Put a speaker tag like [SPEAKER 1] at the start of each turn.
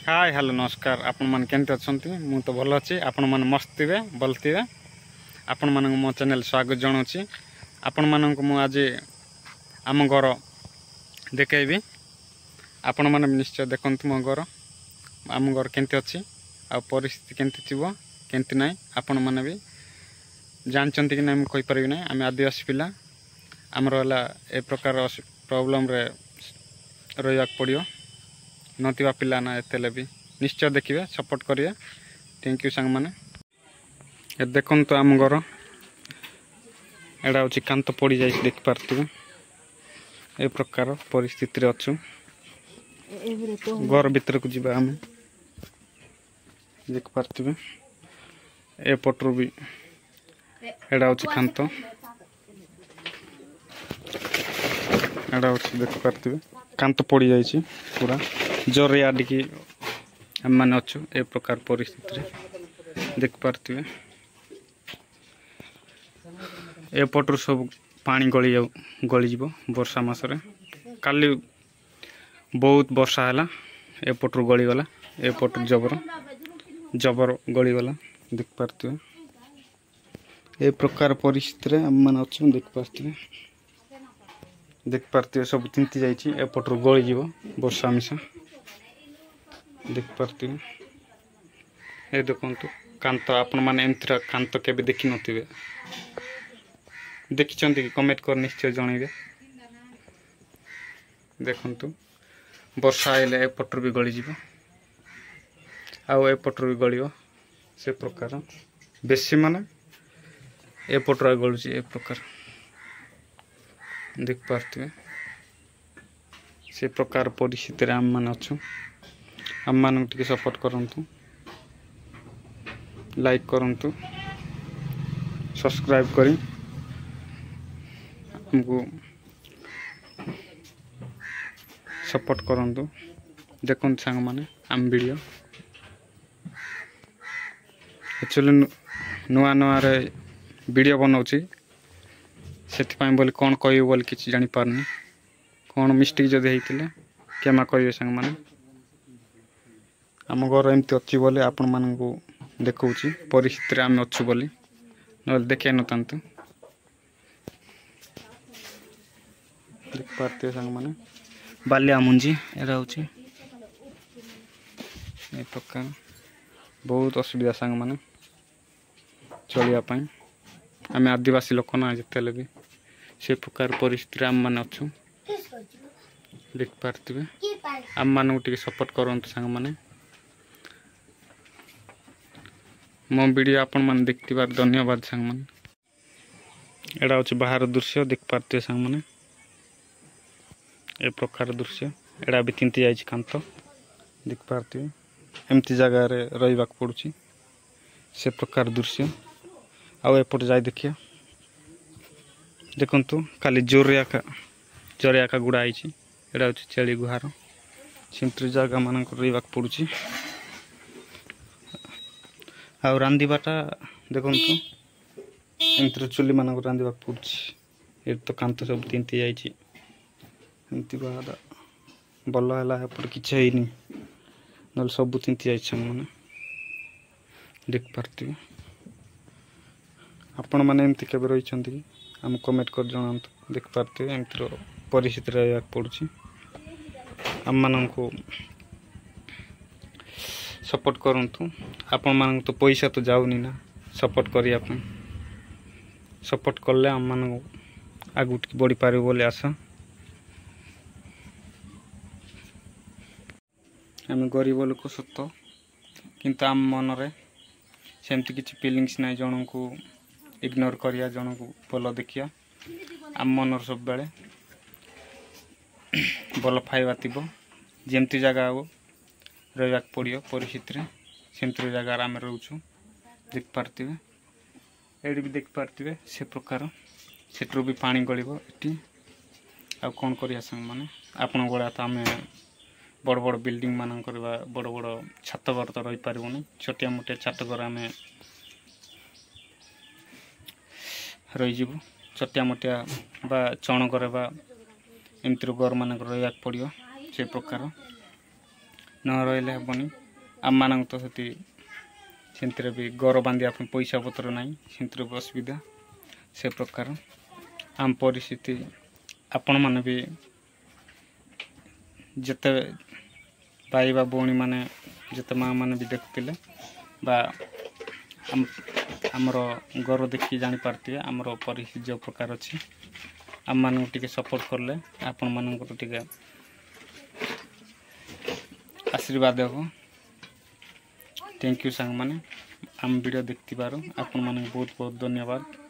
[SPEAKER 1] Hi hello नमस्कार आपण मन केंते अछंती मु तो भल अछि आपण मन मस्त थिबे भल थिबे आपण मन मो चैनल स्वागत जणाउछि आपण मन को मु आज आम घर देखेबी आपण मन निश्चय देखंतु मो घर आम घर केंते अछि आ परिस्थिति केंते थिबो केंते नै आपण मन भी जानचंती कि नै हम कहि परबी नै आम आदिवासी पिला हमर वाला ए प्रकार प्रॉब्लम रे रहिया पड़ियो नथिबा पिला ना एतेले भी निश्चय देखिए सपोर्ट करिए। थैंक यू सांग माने ए देखन तो आम घर एडा होची कांत पड़ी जाई देख पारथिबे ए प्रकार परिस्थिति रे अछु घर भीतर को जिबा हम देख पारथिबे ए पटरो भी एडा होची कांत एडा होची देख पारथिबे कांत पड़ी जाई पूरा जोर याडिकी हम माने अछु ए प्रकार परिस्थिति रे देख पारथिबे ए पटरो सब पानी गली जीवो वर्षा मास रे काली बहुत वर्षा हैला ए पटरो गली गला ए पटरो जबर गली गला देख पारथिबे ए प्रकार परिस्थिति रे हम माने अछु देख पारथिबे सब तिंती जाईची ए पटरो गली जीवो वर्षा मिसा देख पारथिबे ए देखंतु कांत आपण माने एंत्रा कांत केबे देखि नथिबे देखिचंती कि कमेंट कर निश्चय जणाइबे देखंतु वर्षा आइले ए पटरो भी गली जीवो आ ए पटरो भी गलियो से प्रकार बेसी माने ए पटरो गलुची ए प्रकार देख पारथिबे से प्रकार परिस्थिति रे हम मान अछु हम मान टिके सपोर्ट करंतु लाइक करंतु सब्सक्राइब करी हमको सपोर्ट करंतु देखन सांग माने हम वीडियो एक्चुअली नुआ रे वीडियो बनाउची सेति पाई बोली कोन कहियो बोली किछि जानि पारनी कोन मिस्टेक जदि हेतिले केमा कहियो संग माने हम घर एमती अछि बोले आपण मानन को देखौची परिस्थिति रे हम अछु बोली न देखे न तंतु देख पारते संग माने बाल्या मुंजी एरा होची ए प्रकार बहुत असुविधा संग माने चलिया पाई आम आदिवासी लोक ना जितेले भी से प्रकार परिस्थिति आम मान अच्छु देख पारथिबे आम मान टिके सपोर्ट करंतु सांग माने मो वीडियो आपण मान देखतिबार धन्यवाद सांग माने एडा होची बाहर दृश्य देख पारथिबे सांग माने ए प्रकार दृश्य एडा भी तिंती जाईची कांत देख पारथिबे एमती जगह रे रहिबा पड़ुची से प्रकार दृश्य आउ एपट जाई देखिए देखंतु खाली जोरिया का गुड़ा आईची एडा होची चेली गुहार सिंत्री जगह मान रहिबाक पड़ुची आउ रांदीबाटा देखंतु एंत्र चुली मान रांदीबाक पड़ुची ए तो कांत सब तिंती जाईची एंती बादा बल्ल हैला एपट किछ हेइनी नल सब तिंती जाईछ माने देख पारथिबे आपण माने एमती केबे रहिचंती कि हम कमेंट कर जणांतु देख पारथिबे एमती परिस्थिति रहिया पड़ुची हम मानन को सपोर्ट करंतु आपण मानन तो पैसा तो जाउनी ना सपोर्ट करिया अपन सपोर्ट करले हम मान आगु बढ़ी पारे बोले आशा हम गरीब लोक सत्य किंतु आम मन रे सेमती किछि फीलिंग्स नै जणन को इग्नोर करिया जन को भल देखिया आम मन सब बेले भल फाइबा थी जमती जगह हो रहा पड़ो परिस्थिति रे सेमती जगार आम रोचु देख पारथिबे एडी भी देख पारथिबे से प्रकार सेट्रो भी पानी गलिबो एटी आ कोन करिया संग माने आपण गोळा त आमे बड़ बड़ बिल्डिंग मान करबा बड़ बड़ छत घर तो रही पारिबोनी छोटिया मोटिया छत घर आमे रही छोटिया मोटिया बा चण करे बा एमती घर मान रहा पड़ो से प्रकार न रही हेबनी आम मान तो से भी घर बांधिया पैसा पत्र ना से भी असुविधा से प्रकार आम परिस्थिति आपण मैंने भी जिते भाई बा भौणी मैंने जिते माँ मैंने भी देखुले बा आमर घर देखी जापारे आमर परिस्थिति जो प्रकार अच्छी आम मान टे सपोर्ट कले आपण मान टे आशीर्वाद हो। थैंक यू सांग माने आम वीडियो देखती बारो आपण माने बहुत बहुत धन्यवाद।